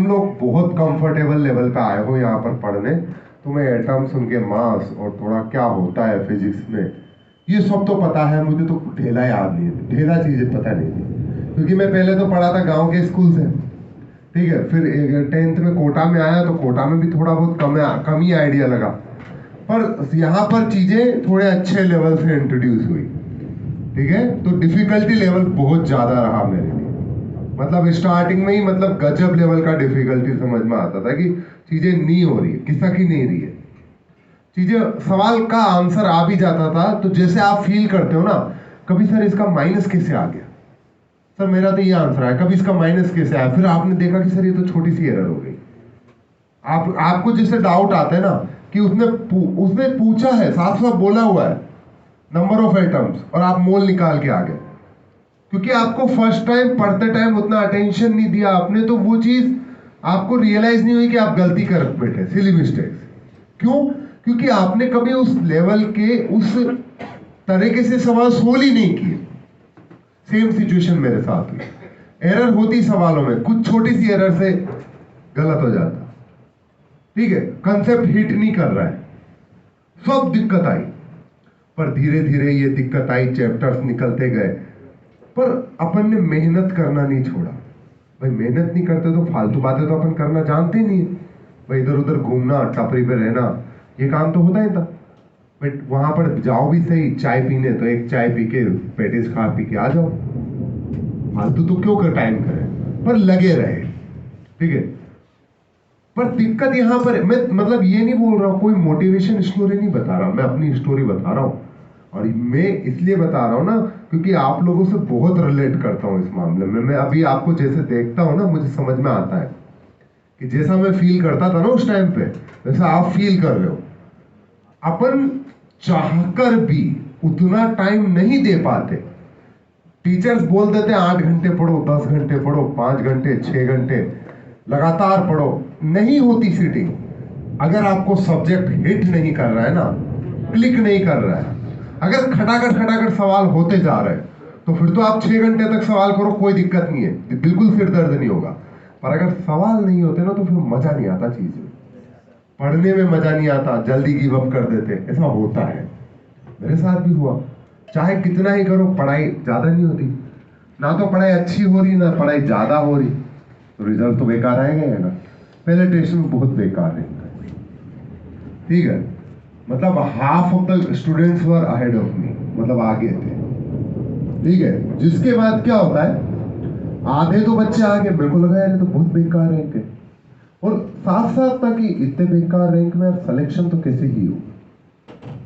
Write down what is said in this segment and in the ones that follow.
लोग बहुत comfortable level पे आए हो यहाँ पर पढ़ने, तुम्हें एटम्स, उनके मास और थोड़ा क्या होता है फिजिक्स में ये सब तो पता है। मुझे तो ढेला याद नहीं है, ढेला चीजें पता नहीं थी, क्योंकि मैं पहले तो पढ़ा था गांव के स्कूल से, ठीक है। फिर 10th में कोटा में आया तो कोटा में भी थोड़ा बहुत कम ही आइडिया लगा, पर यहाँ पर चीजें थोड़े अच्छे लेवल से इंट्रोड्यूस हुई, ठीक है। तो डिफिकल्टी लेवल बहुत ज्यादा रहा मेरे लिए, मतलब स्टार्टिंग में ही मतलब गजब लेवल का डिफिकल्टी समझ में आता था कि चीजें नहीं हो रही है, किसक ही नहीं रही है चीजें। सवाल का आंसर आ भी जाता था तो जैसे आप फील करते हो ना, कभी सर इसका माइनस कैसे आ गया, सर मेरा तो ये आंसर है, कभी इसका माइनस कैसे आया, फिर आपने देखा कि सर ये तो छोटी सी एरर हो गई। आपको जैसे डाउट आता है ना कि उसने पूछा है, साफ साफ बोला हुआ है नंबर ऑफ एटम्स और आप मोल निकाल के आ गए, क्योंकि आपको फर्स्ट टाइम पढ़ते टाइम उतना अटेंशन नहीं दिया आपने, तो वो चीज आपको रियलाइज नहीं हुई कि आप गलती कर बैठे, सिली मिस्टेक्स। क्यों? क्योंकि आपने कभी उस लेवल के उस तरीके से सवाल सोल्व ही नहीं किए। सेम सिचुएशन मेरे साथ हुई, एरर होती सवालों में, कुछ छोटी सी एरर से गलत हो जाता, ठीक है, कंसेप्ट हिट नहीं कर रहा है, सब दिक्कत आई। पर धीरे धीरे ये दिक्कत आई, चैप्टर्स निकलते गए, पर अपन ने मेहनत करना नहीं छोड़ा। भाई मेहनत नहीं करते तो फालतू बातें तो अपन करना जानते नहीं है भाई, इधर उधर घूमना, टपरी पे रहना, ये काम तो होता ही था। बट वहां पर जाओ भी सही चाय पीने, तो एक चाय पी के पेटिस खा पी के आ जाओ, फालतू तो क्यों कर टाइम करें, पर लगे रहे, ठीक है। पर दिक्कत यहां पर, मैं मतलब ये नहीं बोल रहा हूं, कोई मोटिवेशन स्टोरी नहीं बता रहा, मैं अपनी स्टोरी बता रहा हूं। और मैं इसलिए बता रहा हूं ना क्योंकि आप लोगों से बहुत रिलेट करता हूं इस मामले में। मैं अभी आपको जैसे देखता हूं ना, मुझे समझ में आता है कि जैसा मैं फील करता था ना उस टाइम पे, वैसा आप फील कर रहे हो। अपन चाहकर भी उतना टाइम नहीं दे पाते। टीचर्स बोल देते हैं 8 घंटे पढ़ो, 10 घंटे पढ़ो, 5 घंटे, 6 घंटे लगातार पढ़ो, नहीं होती सीटिंग। अगर आपको सब्जेक्ट हिट नहीं कर रहा है ना, क्लिक नहीं कर रहा है, अगर खटाखट खटाखट सवाल होते जा रहे हैं, तो फिर तो आप 6 घंटे तक सवाल करो, कोई दिक्कत नहीं है, बिल्कुल सिर दर्द नहीं होगा। पर अगर सवाल नहीं होते ना, तो फिर मजा नहीं आता चीज में, पढ़ने में मजा नहीं आता, जल्दी गिव अप कर देते, ऐसा होता है, मेरे साथ भी हुआ। चाहे कितना ही करो, पढ़ाई ज्यादा नहीं होती, ना तो पढ़ाई अच्छी हो रही ना पढ़ाई ज्यादा हो रही, तो रिजल्ट तो बेकार आएगा ना। पहले टेस्ट में बहुत बेकार है, ठीक है, मतलब half of the students were ahead of me, मतलब आगे थे, ठीक है। जिसके बाद क्या होता है, आधे तो बच्चे आगे, मेरे को लगा यार तो बहुत बेकार रैंक है, और साथ साथ था कि इतने बेकार रैंक में सिलेक्शन तो कैसे ही हो।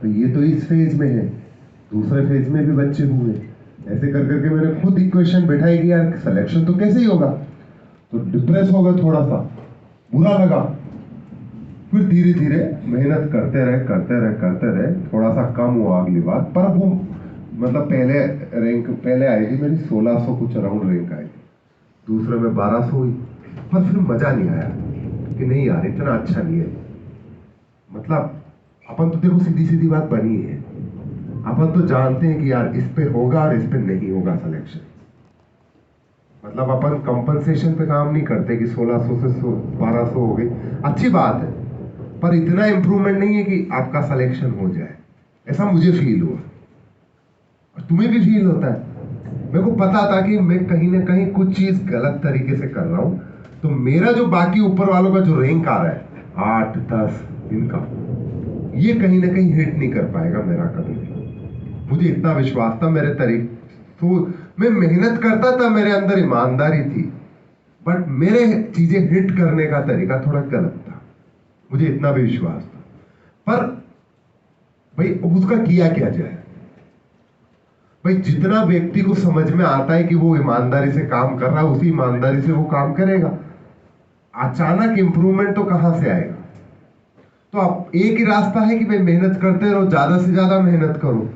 तो ये तो इस फेज में है, दूसरे फेज में भी बच्चे हुए, ऐसे कर करके मैंने खुद इक्वेशन बैठाई कि यार सिलेक्शन तो कैसे ही होगा, तो डिप्रेस हो गया, थोड़ा सा बुरा लगा। फिर धीरे धीरे मेहनत करते रहे, थोड़ा सा कम हुआ अगली बार, पर वो मतलब पहले आई थी मेरी 1600 कुछ अराउंड रैंक आई थी, दूसरे में 1200 हुई, पर फिर मजा नहीं आया कि नहीं यार इतना अच्छा नहीं है। मतलब अपन तो देखो सीधी सीधी बात बनी है, अपन तो जानते हैं कि यार इस पे होगा और इस पे नहीं होगा सिलेक्शन। मतलब अपन कंपनसेशन पे काम नहीं करते कि 1600 से 1200 हो गई, अच्छी बात है, पर इतना इंप्रूवमेंट नहीं है कि आपका सिलेक्शन हो जाए, ऐसा मुझे फील हुआ और तुम्हें भी फील होता है। मेरे को पता था कि मैं कहीं ना कहीं कुछ चीज गलत तरीके से कर रहा हूं, तो मेरा जो बाकी ऊपर वालों का जो रैंक आ रहा है 8-10 इनका, ये कहीं ना कहीं हिट नहीं कर पाएगा मेरा कभी भी। मुझे इतना विश्वास था मेरे तरीके, तो मैं मेहनत करता था, मेरे अंदर ईमानदारी थी, बट मेरे चीजें हिट करने का तरीका थोड़ा गलत था, मुझे इतना भी विश्वास था। पर भाई उसका किया क्या जाए, भाई जितना व्यक्ति को समझ में आता है कि वो ईमानदारी से काम कर रहा है, उसी ईमानदारी से वो काम करेगा। अचानक इंप्रूवमेंट तो कहां से आएगा? तो आप एक ही रास्ता है कि भाई मेहनत करते रहो, ज्यादा से ज्यादा मेहनत करो।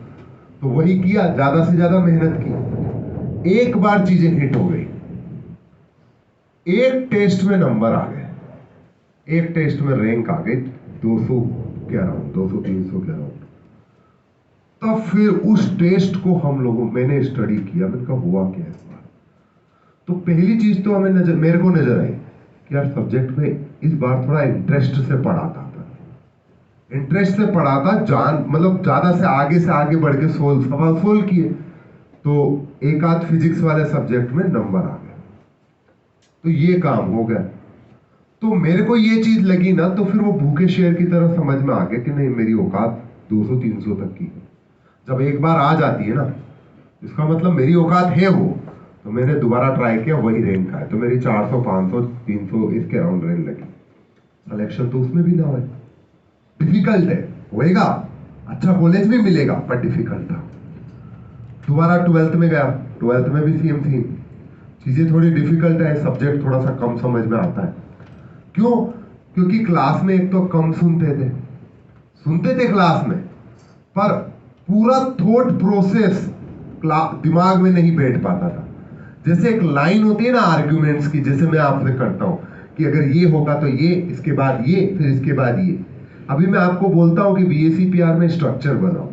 तो वही किया, ज्यादा से ज्यादा मेहनत की, एक बार चीजें हिट हो गई, एक टेस्ट में नंबर आ गए, एक टेस्ट में रैंक आ गई 200 के अराउंड, 200-300 के अराउंड। तब फिर उस टेस्ट को मैंने स्टडी किया, मैंने कहा हुआ क्या इस बार। तो पहली चीज तो मेरे को नजर आई कि यार सब्जेक्ट में इस बार थोड़ा इंटरेस्ट से पढ़ाता था, इंटरेस्ट से पढ़ाता, जान मतलब ज्यादा से आगे बढ़ के सवाल सोल्व किए, तो एक आध फिजिक्स वाले सब्जेक्ट में नंबर आ गया, तो ये काम हो गया। तो मेरे को ये चीज लगी ना, तो फिर वो भूखे शेर की तरह समझ में आ गया कि नहीं, मेरी औकात 200-300 तक की है। जब एक बार आ जाती है ना, इसका मतलब मेरी औकात है वो, तो मैंने दोबारा ट्राई किया, वही रैंक आया, तो मेरी 400, 500, 300 इसके अराउंड रैंक लगी। सिलेक्शन तो उसमें भी ना हो, डिफिकल्ट है, होएगा, अच्छा कॉलेज भी मिलेगा, पर डिफिकल्ट था। दोबारा 12th में गया, 12th में भी सेम थी, चीजें थोड़ी डिफिकल्ट है, सब्जेक्ट थोड़ा सा कम समझ में आता है। क्यों? क्योंकि क्लास में एक तो कम सुनते थे क्लास में, पर पूरा थॉट प्रोसेस दिमाग में नहीं बैठ पाता था। जैसे एक लाइन होती है ना आर्ग्यूमेंट्स की, जैसे मैं आपसे करता हूं कि अगर ये होगा तो ये, इसके बाद ये, फिर इसके बाद ये। अभी मैं आपको बोलता हूं कि BACPR में स्ट्रक्चर बनाओ,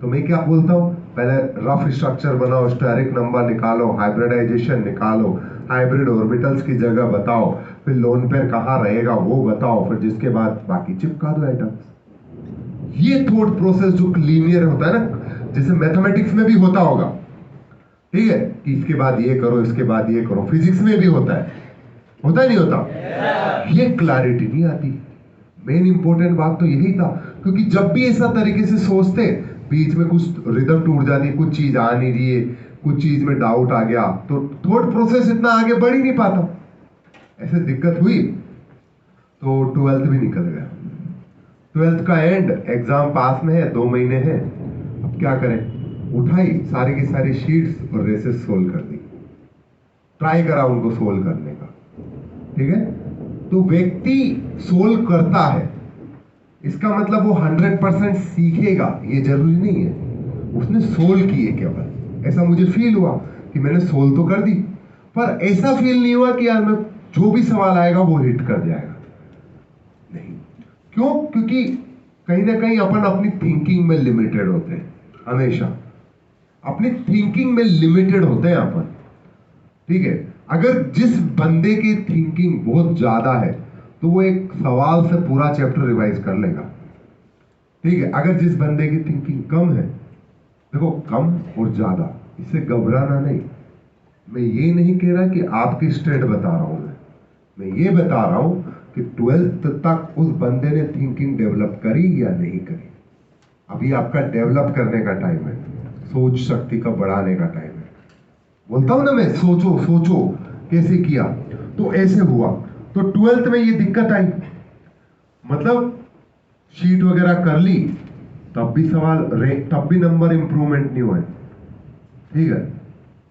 तो मैं क्या बोलता हूं, पहले रफ स्ट्रक्चर बनाओ, स्टेरिक नंबर निकालो, हाइब्रिडाइजेशन निकालो, हाइब्रिड ऑर्बिटल्स की जगह बताओ, फिर लोन पेयर कहाँ रहेगा वो बताओ, फिर जिसके बाद बाकी चिपका दो आइटम्स। ये थॉट प्रोसेस जो लीनियर होता है ना, जैसे मैथमेटिक्स में भी होता होगा, ठीक है, कि इसके बाद ये करो, इसके बाद ये करो, फिजिक्स में भी होता है नहीं होता? ये क्लैरिटी नहीं आती। मेन इंपॉर्टेंट बात तो यही था, क्योंकि जब भी ऐसा तरीके से सोचते, बीच में कुछ रिदम टूट जाती, कुछ चीज आ नहीं रही है, कुछ चीज में डाउट आ गया, तो थॉट प्रोसेस इतना आगे बढ़ ही नहीं पाता। ऐसे दिक्कत हुई, तो 12th भी निकल गया। 12th का एंड, एग्जाम पास में है, 2 महीने हैं, अब क्या करें? उठाई सारी की सारी शीट्स और रेसेस सोल्व कर दी, ट्राई करा उनको सोल्व करने का, ठीक है। तो व्यक्ति सोल्व करता है, इसका मतलब वो 100% सीखेगा ये जरूरी नहीं है। उसने सोल्व किए केवल, ऐसा मुझे फील हुआ कि मैंने सोल्व तो कर दी, पर ऐसा फील नहीं हुआ कि यार मैं जो भी सवाल आएगा वो हिट कर जाएगा, नहीं। क्यों? क्योंकि कहीं ना कहीं अपन अपनी थिंकिंग में लिमिटेड होते हैं, हमेशा अपनी थिंकिंग में लिमिटेड होते हैं अपन, ठीक है। अगर जिस बंदे की थिंकिंग बहुत ज्यादा है, तो वो एक सवाल से पूरा चैप्टर रिवाइज कर लेगा, ठीक है। अगर जिस बंदे की थिंकिंग कम है, देखो कम और ज्यादा, इससे घबराना नहीं। मैं ये नहीं कह रहा कि आपकी स्टेट बता रहा हूं, मैं ये बता रहा हूं कि 12th तक उस बंदे ने थिंकिंग डेवलप करी या नहीं करी। अभी आपका डेवलप करने का टाइम है, सोच शक्ति का बढ़ाने का टाइम है। बोलता हूं ना मैं, सोचो कैसे किया, तो ऐसे हुआ। तो 12th में ये दिक्कत आई, मतलब शीट वगैरह कर ली, तब भी तब भी नंबर इंप्रूवमेंट नहीं हुए, ठीक है।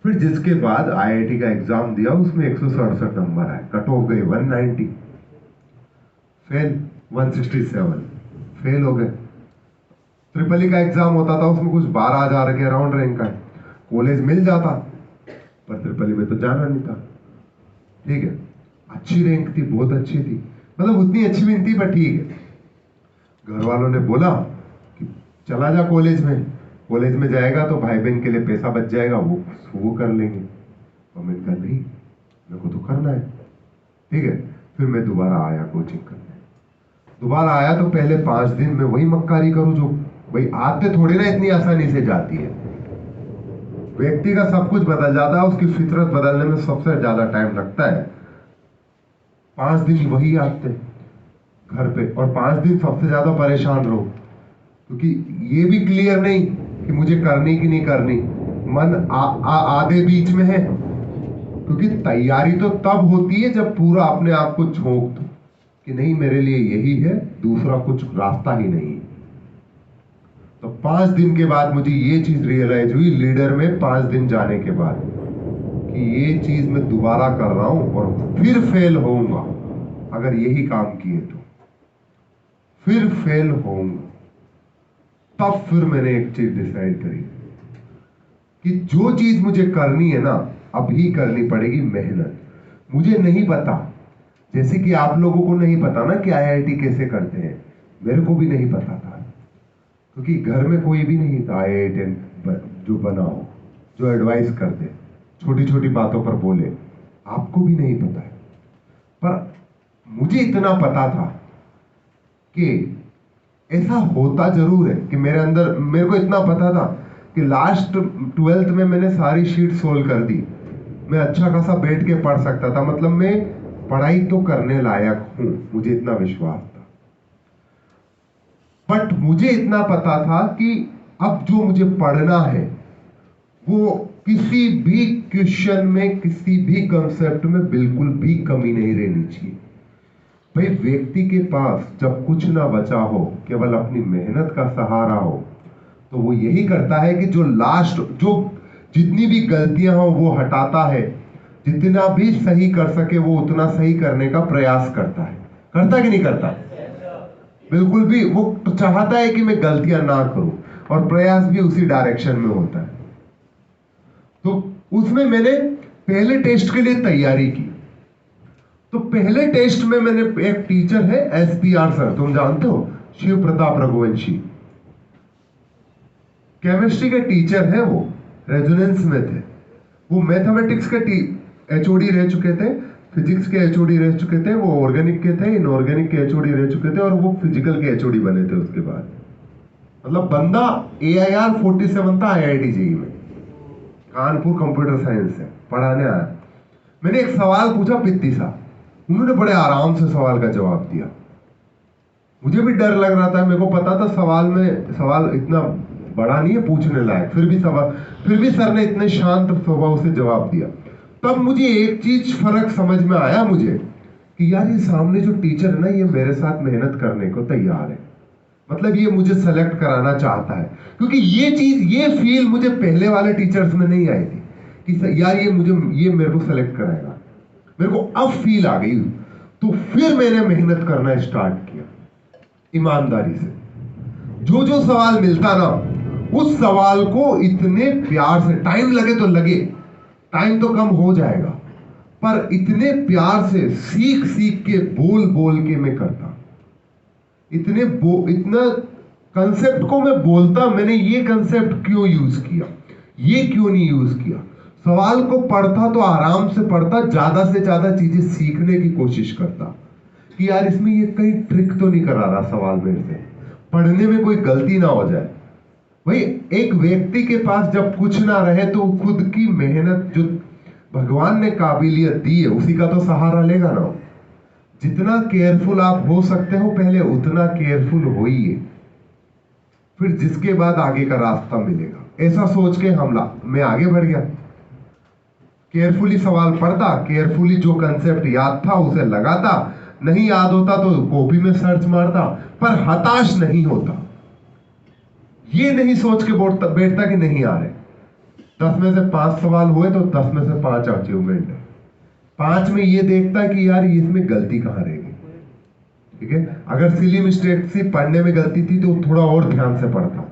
फिर जिसके बाद IIT का एग्जाम दिया, उसमें 167 नंबर आए, कट ऑफ गई 190, फेल 167, फेल हो गए। ट्रिपल ई का एग्जाम होता था, उसमें कुछ 12,000 के अराउंड रैंक है, कॉलेज मिल जाता, पर ट्रिपल ई में तो जाना नहीं था, ठीक है। अच्छी रैंक थी, बहुत अच्छी थी, मतलब उतनी अच्छी भी नहीं थी, पर ठीक है। घर वालों ने बोला कि चला जा कॉलेज में जाएगा तो भाई बहन के लिए पैसा बच जाएगा, वो कर लेंगे। और मैंने कहा नहीं, मेरे को तो करना है, ठीक है। फिर मैं दोबारा आया कोचिंग करने, दोबारा आया तो पहले 5 दिन में वही मक्कारी करूं, जो भाई आदतें थोड़ी ना इतनी आसानी से जाती है। व्यक्ति का सब कुछ बदल जाता है, उसकी फितरत बदलने में सबसे ज्यादा टाइम लगता है। 5 दिन वही आदतें घर पे, और 5 दिन सबसे ज्यादा परेशान रहो, क्योंकि ये भी क्लियर नहीं कि मुझे करनी कि नहीं करनी, मन आधे बीच में है। क्योंकि तैयारी तो तब होती है जब पूरा अपने आप को झोंक दो कि नहीं, मेरे लिए यही है, दूसरा कुछ रास्ता ही नहीं। तो 5 दिन के बाद मुझे ये चीज रियलाइज हुई, लीडर में 5 दिन जाने के बाद, कि ये चीज मैं दोबारा कर रहा हूं और फिर फेल होऊंगा। अगर यही काम किए तो फिर फेल होऊंगा। तब फिर मैंने एक चीज डिसाइड करी कि जो चीज मुझे करनी है ना, अभी करनी पड़ेगी मेहनत। मुझे नहीं पता, जैसे कि आप लोगों को नहीं पता ना कि IIT कैसे करते हैं, मेरे को भी नहीं पता था, क्योंकि घर में कोई भी नहीं था IIT जो बना हो, जो एडवाइस कर दे, छोटी छोटी बातों पर बोले, आपको भी नहीं पता है। पर मुझे इतना पता था कि ऐसा होता जरूर है कि मेरे अंदर, मेरे को इतना पता था कि लास्ट 12th में मैंने सारी शीट सोल्व कर दी। मैं अच्छा खासा बैठ के पढ़ सकता था, मतलब मैं पढ़ाई तो करने लायक हूं, मुझे इतना विश्वास था। बट मुझे इतना पता था कि अब जो मुझे पढ़ना है वो किसी भी क्वेश्चन में, किसी भी कंसेप्ट में बिल्कुल भी कमी नहीं रहनी चाहिए। भाई व्यक्ति के पास जब कुछ ना बचा हो, केवल अपनी मेहनत का सहारा हो, तो वो यही करता है कि जो लास्ट, जो जितनी भी गलतियां हो वो हटाता है, जितना भी सही कर सके वो उतना सही करने का प्रयास करता है। करता कि नहीं करता? बिल्कुल भी। वो तो चाहता है कि मैं गलतियां ना करूं, और प्रयास भी उसी डायरेक्शन में होता है। तो उसमें मैंने पहले टेस्ट के लिए तैयारी की। तो पहले टेस्ट में मैंने, एक टीचर है SPR सर, तुम जानते हो, शिव प्रताप रघुवंशी, केमिस्ट्री के टीचर हैं, वो रेजोनेंस में थे। वो मैथमेटिक्स के HOD रह चुके थे, फिजिक्स के HOD रह चुके थे, वो ऑर्गेनिक के थे, इनऑर्गेनिक के HOD रह चुके थे, और वो फिजिकल के HOD बने थे उसके बाद। मतलब बंदा AIR 47 था IIT JEE में, कानपुर कंप्यूटर साइंस से पढ़ाने आया। मैंने एक सवाल पूछा पित्ती सा, उन्होंने बड़े आराम से सवाल का जवाब दिया। मुझे भी डर लग रहा था, मेरे को पता था सवाल इतना बड़ा नहीं है पूछने लायक, फिर भी सर ने इतने शांत स्वभाव से जवाब दिया। तब मुझे एक चीज फर्क समझ में आया मुझे, कि यार ये सामने जो टीचर है ना, ये मेरे साथ मेहनत करने को तैयार है। मतलब ये मुझे सेलेक्ट कराना चाहता है, क्योंकि ये फील मुझे पहले वाले टीचर्स में नहीं आई थी कि यार ये मेरे को सेलेक्ट कराएगा। मेरे को अब फील आ गई। तो फिर मैंने मेहनत करना स्टार्ट किया ईमानदारी से। जो जो सवाल मिलता ना, उस सवाल को इतने प्यार से, टाइम लगे तो लगे, टाइम तो कम हो जाएगा, पर इतने प्यार से सीख सीख के, बोल बोल के मैं करता। इतना कंसेप्ट को मैं बोलता, मैंने ये कंसेप्ट क्यों यूज किया, ये क्यों नहीं यूज किया। सवाल को पढ़ता तो आराम से पढ़ता, ज्यादा से ज्यादा चीजें सीखने की कोशिश करता कि यार इसमें ये कहीं ट्रिक तो नहीं करा रहा सवाल मेरे से, पढ़ने में कोई गलती ना हो जाए। भाई एक व्यक्ति के पास जब कुछ ना रहे तो खुद की मेहनत, जो भगवान ने काबिलियत दी है, उसी का तो सहारा लेगा ना। जितना केयरफुल आप हो सकते हो पहले, उतना केयरफुल होइए, फिर जिसके बाद आगे का रास्ता मिलेगा। ऐसा सोच के मैं आगे बढ़ गया। केयरफुली सवाल पढ़ता, केयरफुली जो कंसेप्ट याद था उसे लगाता, नहीं याद होता तो कॉपी में सर्च मारता, पर हताश नहीं होता। ये नहीं सोच के बैठता कि नहीं आ रहे। 10 में से 5 सवाल हुए तो 10 में से 5 अचीवमेंट है। 5 में ये देखता कि यार इसमें गलती कहां रहेगी। ठीक है, अगर सिली मिस्टेक से पढ़ने में गलती थी तो थोड़ा और ध्यान से पढ़ता।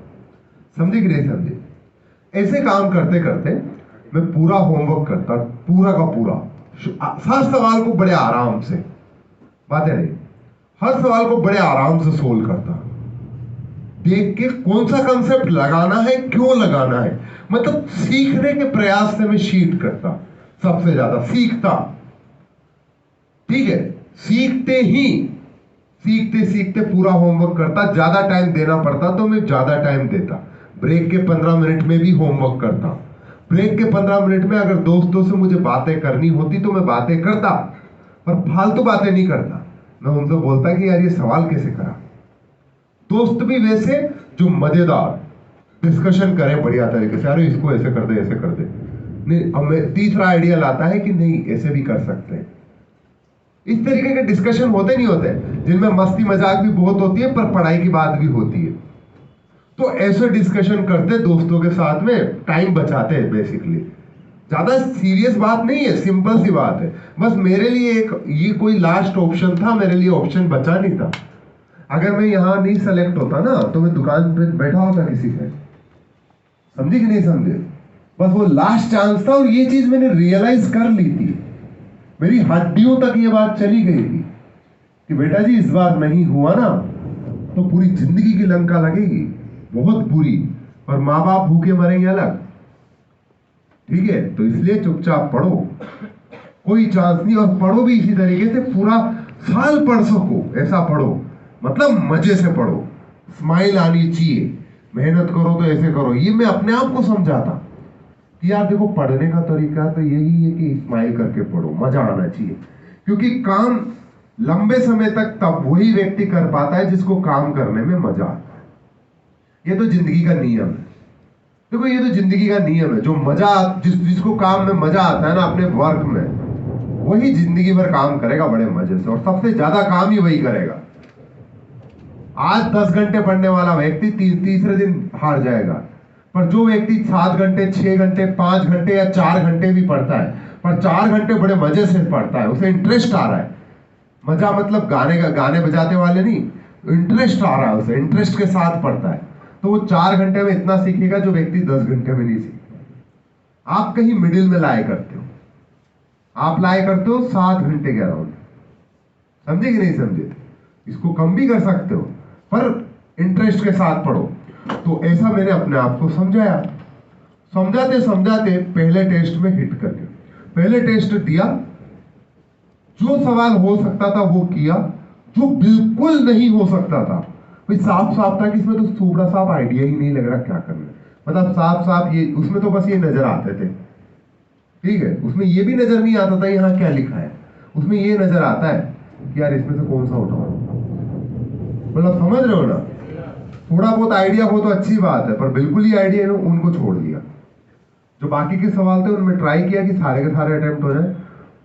समझे कि नहीं समझे? ऐसे काम करते करते मैं पूरा होमवर्क करता, पूरा का पूरा, हर सवाल को बड़े आराम से, बातें नहीं, हर सवाल को बड़े आराम से सोल्व करता, देख के कौन सा कंसेप्ट लगाना है, क्यों लगाना है, मतलब सीखने के प्रयास से मैं शीट करता, सबसे ज्यादा सीखता। ठीक है, सीखते सीखते पूरा होमवर्क करता। ज्यादा टाइम देना पड़ता तो मैं ज्यादा टाइम देता, ब्रेक के 15 मिनट में भी होमवर्क करता। ब्रेक के 15 मिनट में अगर दोस्तों से मुझे बातें करनी होती तो मैं बातें करता, पर फालतू बातें नहीं करता। मैं उनसे बोलता कि यार ये सवाल कैसे करा। दोस्त भी वैसे जो मजेदार डिस्कशन करें बढ़िया तरीके से, अरे इसको ऐसे कर दे, ऐसे कर दे। नहीं, अब मैं तीसरा आइडिया लाता है कि नहीं ऐसे भी कर सकते हैं। इस तरीके के डिस्कशन होते नहीं होते, जिनमें मस्ती मजाक भी बहुत होती है पर पढ़ाई की बात भी होती है। तो ऐसे डिस्कशन करते दोस्तों के साथ में, टाइम बचाते हैं बेसिकली। ज्यादा सीरियस बात नहीं है, सिंपल सी बात है। बस मेरे लिए ये कोई लास्ट ऑप्शन था, मेरे लिए ऑप्शन बचा नहीं था। अगर मैं यहां नहीं सेलेक्ट होता ना तो मैं दुकान पे बैठा होता किसी से। समझे कि नहीं समझे? बस वो लास्ट चांस था, और ये चीज मैंने रियलाइज कर ली थी। मेरी हड्डियों तक ये बात चली गई थी कि बेटा जी इस बार नहीं हुआ ना तो पूरी जिंदगी की लंका लगेगी, बहुत बुरी, और माँ बाप भूखे मरेंगे अलग। ठीक है, तो इसलिए चुपचाप पढ़ो, कोई चांस नहीं, और पढ़ो भी इसी तरीके से, पूरा साल पढ़ सको ऐसा पढ़ो, मतलब मजे से पढ़ो, स्माइल आनी चाहिए, मेहनत करो तो ऐसे करो। ये मैं अपने आप को समझाता कि यार देखो पढ़ने का तरीका तो यही है कि स्माइल करके पढ़ो, मजा आना चाहिए। क्योंकि काम लंबे समय तक तब वही व्यक्ति कर पाता है जिसको काम करने में मजा आता है। ये तो जिंदगी का नियम है। देखो ये तो जिंदगी का नियम है, जो मजा जिसको काम में मजा आता है ना अपने वर्क में, वही जिंदगी भर काम करेगा बड़े मजे से, और सबसे ज्यादा काम ही वही करेगा। आज 10 घंटे पढ़ने वाला व्यक्ति तीसरे दिन हार जाएगा, पर जो व्यक्ति 7 घंटे 6 घंटे 5 घंटे या 4 घंटे भी पढ़ता है, पर 4 घंटे बड़े मजे से पढ़ता है, उसे इंटरेस्ट आ रहा है। मजा मतलब गाने बजाते वाले नहीं, इंटरेस्ट आ रहा है उसे, इंटरेस्ट के साथ पढ़ता है, तो वो 4 घंटे में इतना सीखेगा जो व्यक्ति 10 घंटे में नहीं सीखेगा। आप कहीं मिडिल में लाए करते हो, आप लाए करते हो 7 घंटे के अराउंड, समझे कि नहीं समझे? इसको कम भी कर सकते हो, पर इंटरेस्ट के साथ पढ़ो। तो ऐसा मैंने अपने आप को समझाया। समझाते समझाते पहले टेस्ट में हिट कर गया। पहले टेस्ट दिया, जो सवाल हो सकता था वो किया, जो बिल्कुल नहीं हो सकता था भाई साफ साफ था कि इसमें तो थोड़ा साफ आइडिया ही नहीं लग रहा क्या करना है। मतलब साफ साफ ये, उसमें तो बस ये नजर आते थे, ठीक है, उसमें ये भी नजर नहीं आता था यहाँ क्या लिखा है। उसमें ये नजर आता है कि यार इसमें से कौन सा उठाओ। मतलब समझ रहे हो ना? थोड़ा बहुत आइडिया हो तो अच्छी बात है, पर बिल्कुल ही आइडिया है उनको छोड़ दिया। जो बाकी के सवाल थे उनमें ट्राई किया कि सारे के सारे अटेम्प्ट हो जाए।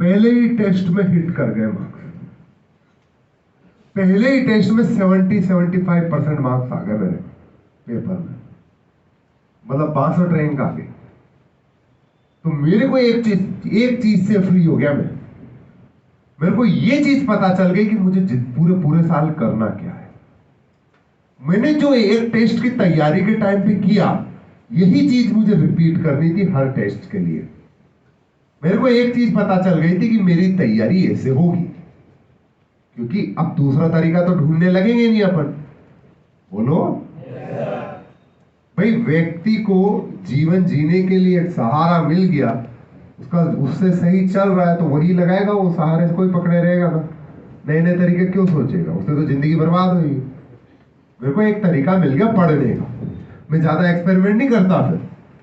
पहले ही टेस्ट में हिट कर गए मार्क्स। पहले ही टेस्ट में 70-75% मार्क्स आ गए मेरे पेपर में, मतलब 62 रैंक आ गई। तो मेरे को एक चीज से फ्री हो गया मैं। मेरे को ये चीज पता चल गई कि मुझे पूरे साल करना क्या है। मैंने जो एक टेस्ट की तैयारी के टाइम पे किया, यही चीज मुझे रिपीट करनी थी हर टेस्ट के लिए। मेरे को एक चीज पता चल गई थी कि मेरी तैयारी ऐसे होगी, क्योंकि अब दूसरा तरीका तो ढूंढने लगेंगे नहीं अपन। बोलो भाई, व्यक्ति को जीवन जीने के लिए एक सहारा मिल गया, उसका उससे सही चल रहा है तो वही लगाएगा, वो सहारे से कोई पकड़े रहेगा ना। नए नए तरीके क्यों सोचेगा? उससे तो जिंदगी बर्बाद होगी। मेरे को एक तरीका मिल गया पढ़ने का, मैं ज्यादा एक्सपेरिमेंट नहीं करता। फिर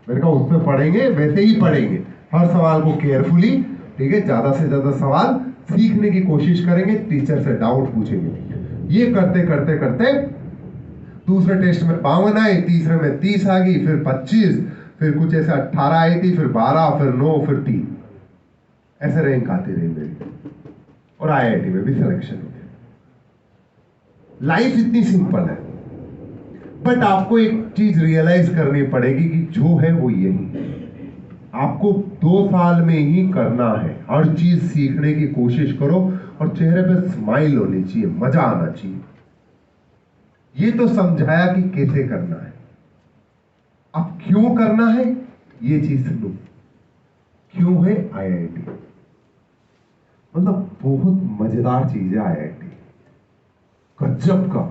मैंने कहा उस पर पढ़ेंगे, वैसे ही पढ़ेंगे, हर सवाल को केयरफुली, ठीक है, ज्यादा से ज्यादा सवाल सीखने की कोशिश करेंगे, टीचर से डाउट पूछेंगे। ये करते करते करते दूसरे टेस्ट में 52 आई, तीसरे में 30 आ गई, फिर 25, फिर कुछ ऐसे 18 आई थी, फिर 12, फिर 9, फिर 3, ऐसे रैंक आती रही मेरी, और IIT में भी सिलेक्शन हो गया। लाइफ इतनी सिंपल है, बट आपको एक चीज रियलाइज करनी पड़ेगी कि जो है वो यही है। आपको 2 साल में ही करना है, हर चीज सीखने की कोशिश करो, और चेहरे पे स्माइल होनी चाहिए, मजा आना चाहिए। ये तो समझाया कि कैसे करना है, अब क्यों करना है ये चीज सुनो। क्यों है IIT? मतलब बहुत मजेदार चीज है IIT, गजब का।